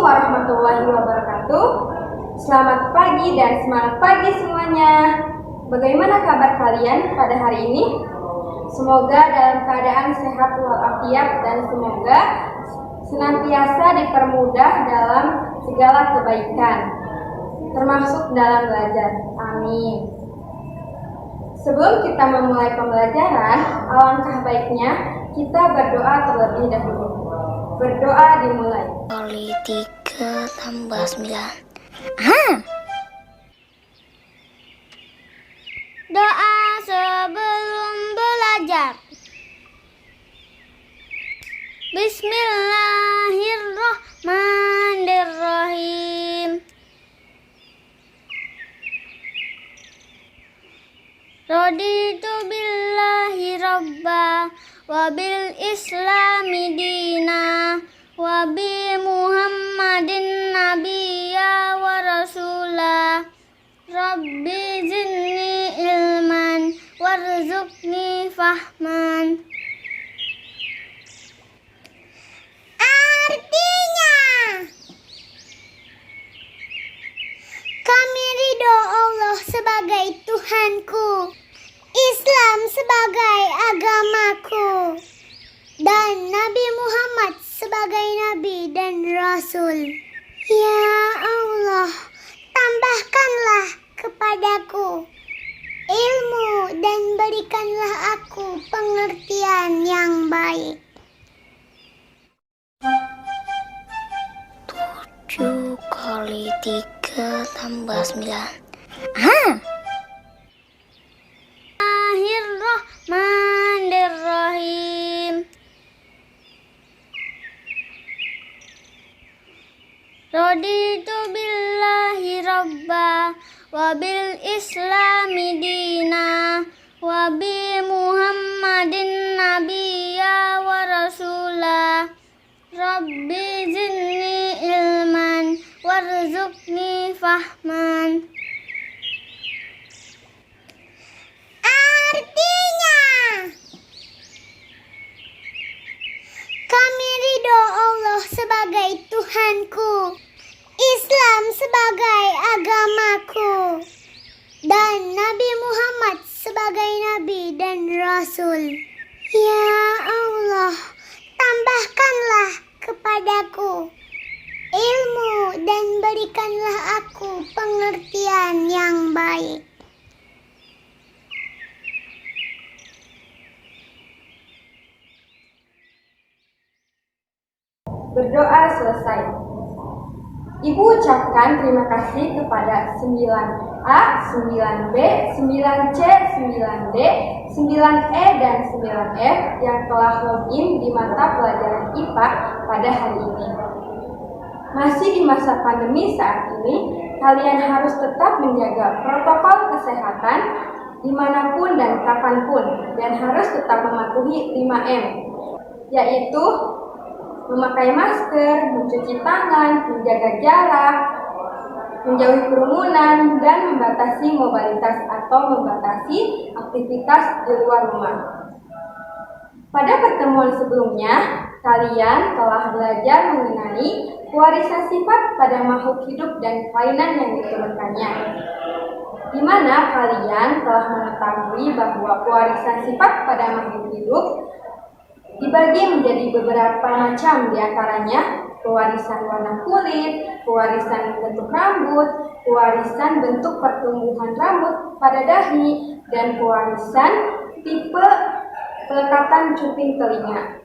Assalamualaikum warahmatullahi wabarakatuh. Selamat pagi dan semangat pagi semuanya. Bagaimana kabar kalian pada hari ini? Semoga dalam keadaan sehat walafiat dan semoga senantiasa dipermudah dalam segala kebaikan, termasuk dalam belajar. Amin. Sebelum kita memulai pembelajaran, alangkah baiknya kita berdoa terlebih dahulu. Berdoa dimulai. Kali 3 tambah 9. Doa sebelum belajar. Bismillahirrahmanirrahim. Raditu billahi rabba wa bil islami dina wa bi muhammadin nabiyya wa rasula. Rabbi zidni ilman warzuqni fahman. Artinya, kami ridho Allah sebagai Tuhanku, Islam sebagai agamaku, dan Nabi Muhammad sebagai Nabi dan Rasul. Ya Allah, tambahkanlah kepadaku ilmu dan berikanlah aku pengertian yang baik. 7 kali 3 tambah 9. Bismillahirrahmanirrahim. Raditu billahi rabba wa bil islami dina wa bi muhammadin nabiyya wa rasula. Rabbi zidni ilman warzuqni fahman. Artinya, kami ridho Allah sebagai Tuhanku, Islam sebagai agamaku, dan Nabi Muhammad sebagai Nabi dan Rasul. Ya Allah, tambahkanlah kepadaku ilmu dan berikanlah aku pengertian yang baik. Berdoa selesai. Ibu ucapkan terima kasih kepada 9A, 9B, 9C, 9D, 9E, dan 9F yang telah login di mata pelajaran IPA pada hari ini. Masih di masa pandemi saat ini, kalian harus tetap menjaga protokol kesehatan dimanapun dan kapanpun, dan harus tetap mematuhi 5M, yaitu memakai masker, mencuci tangan, menjaga jarak, menjauhi kerumunan, dan membatasi mobilitas atau membatasi aktivitas di luar rumah. Pada pertemuan sebelumnya, kalian telah belajar mengenai pewarisan sifat pada makhluk hidup dan kelainan yang diturunkannya, di mana kalian telah mengetahui bahwa pewarisan sifat pada makhluk hidup dibagi menjadi beberapa macam, diantaranya pewarisan warna kulit, pewarisan bentuk rambut, pewarisan bentuk pertumbuhan rambut pada dahi, dan pewarisan tipe pelekatan cuping telinga.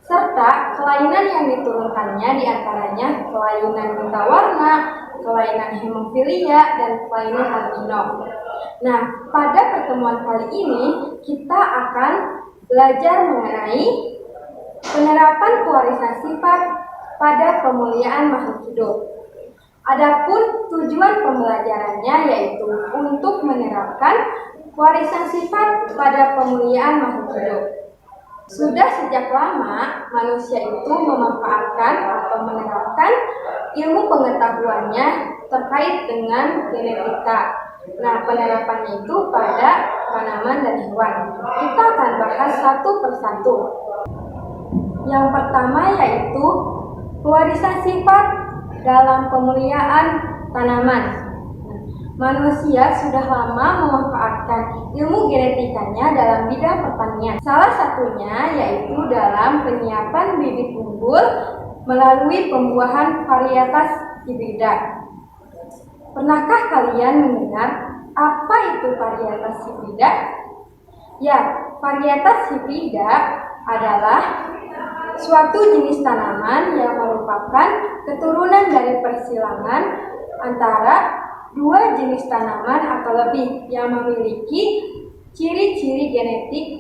Serta kelainan yang diturunkannya diantaranya kelainan buta warna, kelainan hemofilia, dan kelainan albino. Nah, pada pertemuan kali ini kita akan belajar mengenai penerapan pewarisan sifat pada pemuliaan makhluk hidup. Adapun tujuan pembelajarannya yaitu untuk menerapkan pewarisan sifat pada pemuliaan makhluk hidup. Sudah sejak lama manusia itu memanfaatkan atau menerapkan ilmu pengetahuannya terkait dengan genetika. Nah, penerapannya itu pada tanaman dan hewan. Kita akan bahas satu persatu. Yang pertama yaitu pewarisan sifat dalam pemuliaan tanaman. Manusia sudah lama memanfaatkan ilmu genetikanya dalam bidang pertanian. Salah satunya yaitu dalam penyiapan bibit unggul melalui pembuahan varietas hibrida. Pernahkah kalian mendengar apa itu varietas hibrida? Ya, varietas hibrida adalah suatu jenis tanaman yang merupakan keturunan dari persilangan antara dua jenis tanaman atau lebih yang memiliki ciri-ciri genetik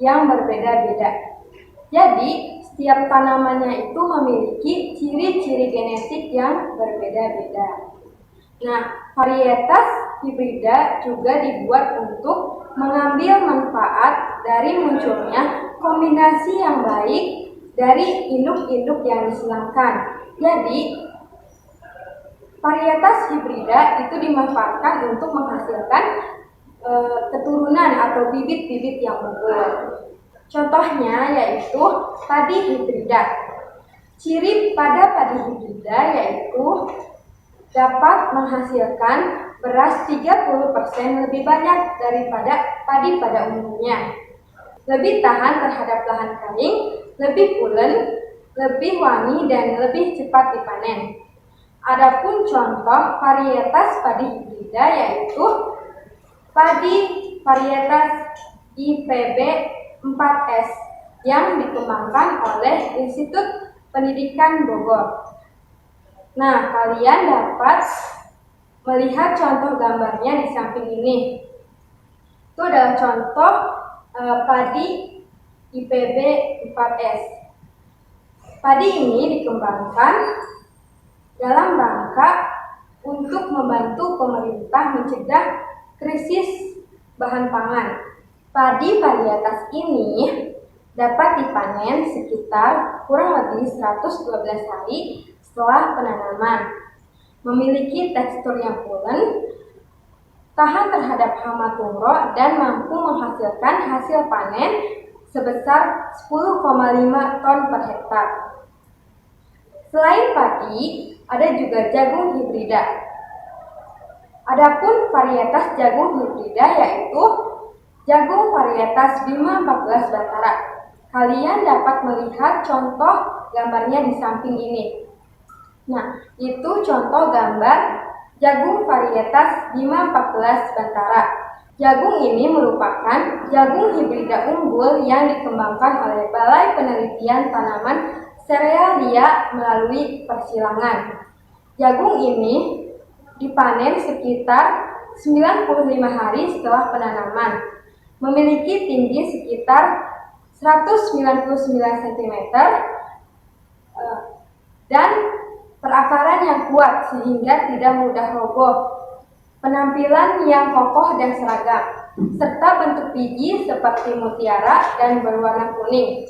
yang berbeda-beda. Jadi, setiap tanamannya itu memiliki ciri-ciri genetik yang berbeda-beda. Nah, varietas hibrida juga dibuat untuk mengambil manfaat dari munculnya kombinasi yang baik dari induk-induk yang disilangkan. Jadi, varietas hibrida itu dimanfaatkan untuk menghasilkan keturunan atau bibit-bibit yang unggul. Contohnya yaitu padi hibrida. Ciri pada padi hibrida yaitu dapat menghasilkan beras 30% lebih banyak daripada padi pada umumnya. Lebih tahan terhadap lahan kering, lebih pulen, lebih wangi, dan lebih cepat dipanen. Adapun contoh varietas padi hibrida yaitu padi varietas IPB 4S yang dikembangkan oleh Institut Pendidikan Bogor. Nah, kalian dapat melihat contoh gambarnya di samping ini. Itu adalah contoh padi IPB 4S. Padi ini dikembangkan dalam rangka untuk membantu pemerintah mencegah krisis bahan pangan. Padi varietas ini dapat dipanen sekitar kurang lebih 112 hari setelah penanaman. Memiliki tekstur yang pulen, tahan terhadap hama tungro, dan mampu menghasilkan hasil panen sebesar 10,5 ton per hektar. Selain padi, ada juga jagung hibrida. Adapun varietas jagung hibrida yaitu jagung varietas Bima 14 Batara. Kalian dapat melihat contoh gambarnya di samping ini. Nah, itu contoh gambar jagung varietas Bima 14 Batara. Jagung ini merupakan jagung hibrida unggul yang dikembangkan oleh Balai Penelitian Tanaman Serealia melalui persilangan. Jagung ini dipanen sekitar 95 hari setelah penanaman, memiliki tinggi sekitar 199 cm dan perakaran yang kuat sehingga tidak mudah roboh, penampilan yang kokoh dan seragam, serta bentuk biji seperti mutiara dan berwarna kuning.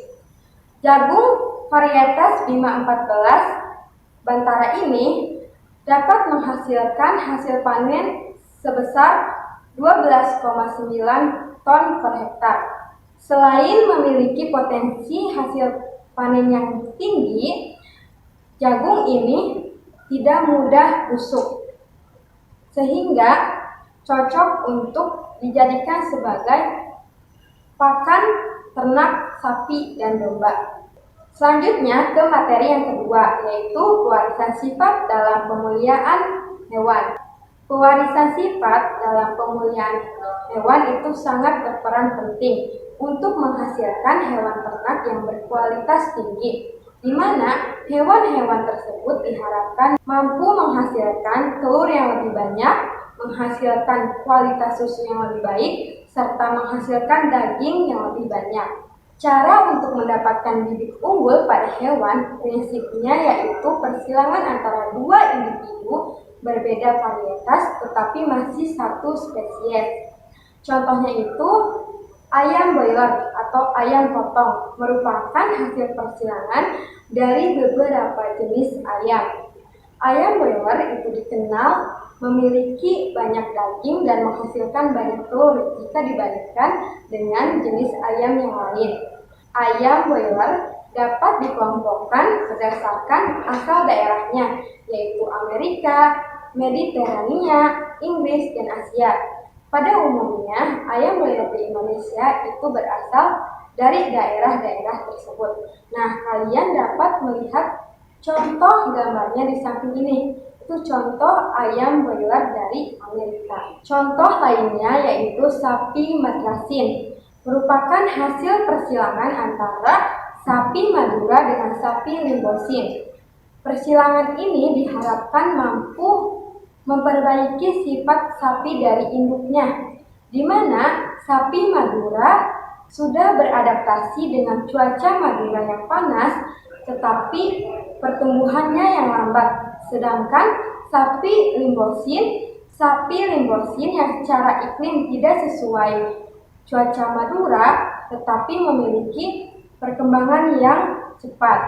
Jagung varietas Bima 14 Bantara ini dapat menghasilkan hasil panen sebesar 12,9 ton per hektar. Selain memiliki potensi hasil panen yang tinggi, jagung ini tidak mudah busuk, sehingga cocok untuk dijadikan sebagai pakan ternak sapi dan domba. Selanjutnya ke materi yang kedua, yaitu pewarisan sifat dalam pemuliaan hewan. Pewarisan sifat dalam pemuliaan hewan itu sangat berperan penting untuk menghasilkan hewan ternak yang berkualitas tinggi, di mana hewan-hewan tersebut diharapkan mampu menghasilkan telur yang lebih banyak, menghasilkan kualitas susu yang lebih baik, serta menghasilkan daging yang lebih banyak. Cara untuk mendapatkan bibit unggul pada hewan prinsipnya yaitu persilangan antara dua individu berbeda varietas tetapi masih satu spesies. Contohnya itu ayam boiler atau ayam potong merupakan hasil persilangan dari beberapa jenis ayam. Ayam boiler itu dikenal memiliki banyak daging dan menghasilkan banyak telur jika dibandingkan dengan jenis ayam yang lain. Ayam boiler dapat dikelompokkan berdasarkan asal daerahnya, yaitu Amerika, Mediterania, Inggris, dan Asia. Pada umumnya, ayam belerang di Indonesia itu berasal dari daerah-daerah tersebut. Nah, kalian dapat melihat contoh gambarnya di samping ini. Itu contoh ayam broiler dari Amerika. Contoh lainnya yaitu sapi madrasin, merupakan hasil persilangan antara sapi Madura dengan sapi Limousin. Persilangan ini diharapkan mampu memperbaiki sifat sapi dari induknya, di mana sapi Madura sudah beradaptasi dengan cuaca Madura yang panas, tetapi pertumbuhannya yang lambat. Sedangkan sapi Limousin yang secara iklim tidak sesuai cuaca Madura, tetapi memiliki perkembangan yang cepat.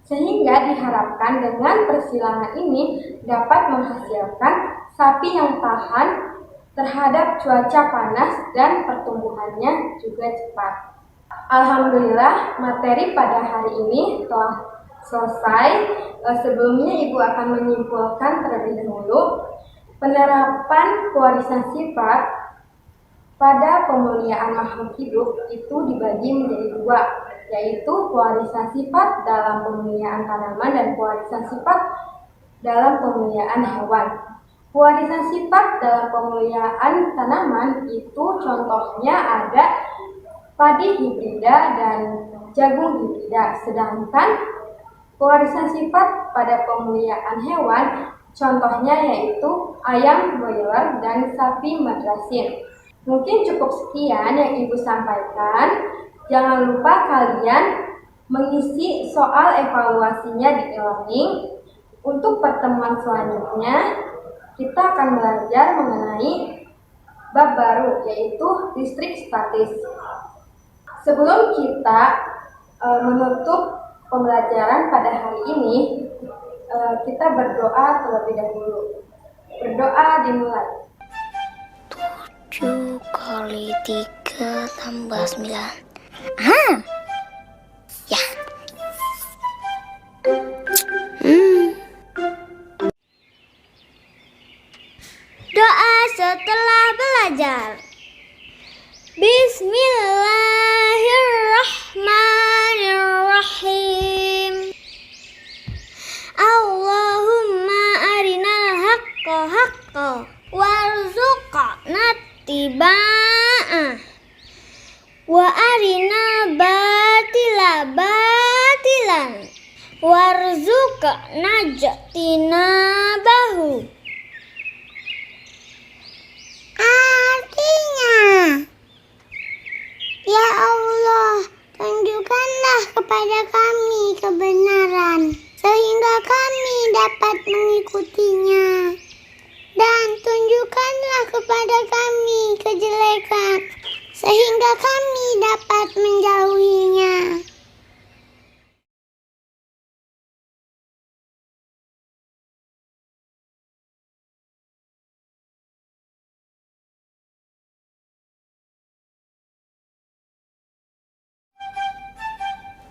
Sehingga diharapkan dengan persilangan ini dapat menghasilkan sapi yang tahan terhadap cuaca panas dan pertumbuhannya juga cepat. Alhamdulillah, materi pada hari ini telah selesai. Sebelumnya Ibu akan menyimpulkan terlebih dahulu penerapan pewarisan sifat pada pemuliaan makhluk hidup itu dibagi menjadi dua, yaitu pewarisan sifat dalam pemuliaan tanaman dan pewarisan sifat dalam pemuliaan hewan. Pewarisan sifat dalam pemuliaan tanaman itu contohnya ada padi hibrida dan jagung hibrida, sedangkan pewarisan sifat pada pemuliaan hewan contohnya yaitu ayam broiler dan sapi madrasin. Mungkin cukup sekian yang Ibu sampaikan. Jangan lupa kalian mengisi soal evaluasinya di e-learning. Untuk pertemuan selanjutnya, kita akan belajar mengenai bab baru, yaitu listrik statis. Sebelum kita menutup pembelajaran pada hari ini, kita berdoa terlebih dahulu. Berdoa dimulai. 7 kali 3 tambah 9. Ya. Doa setelah belajar. Bismillahirrahmanirrahim. Allahumma arinal haqqa haqqa warzuqna tiba'ah wa arinal batila batilan warzuqna jtinabahu. Artinya, ya Allah, tunjukkanlah kepada kami kebenaran, sehingga kami dapat mengikutinya. Dan tunjukkanlah kepada kami kejelekan, sehingga kami dapat menjauhinya.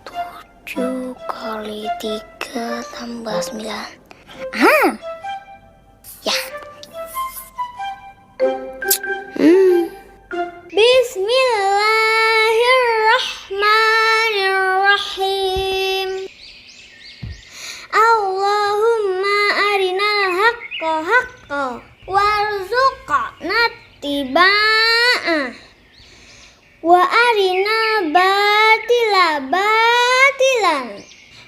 Tujuh kali 3 tambah 9. Ya. Bismillahirrahmanirrahim. Allahumma arinal haqqa haqqa warzuqna tiba'ah wa arinal batila batilan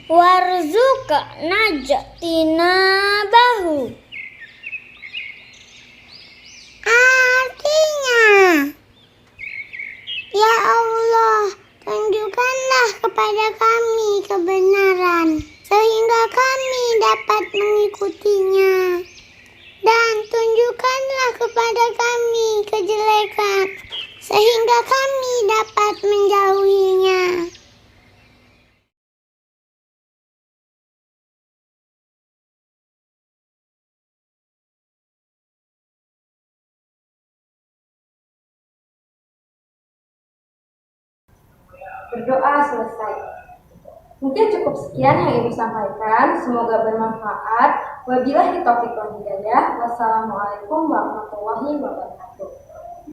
warzuqna jtinabahu. Artinya, ya Allah, tunjukkanlah kepada kami kebenaran, sehingga kami dapat mengikutinya. Dan tunjukkanlah kepada kami kejelekan, sehingga kami dapat menjauhinya. Berdoa selesai. Mungkin cukup sekian yang Ibu sampaikan. Semoga bermanfaat. Wabillahi taufiq wal hidayah. Wassalamualaikum warahmatullahi wabarakatuh.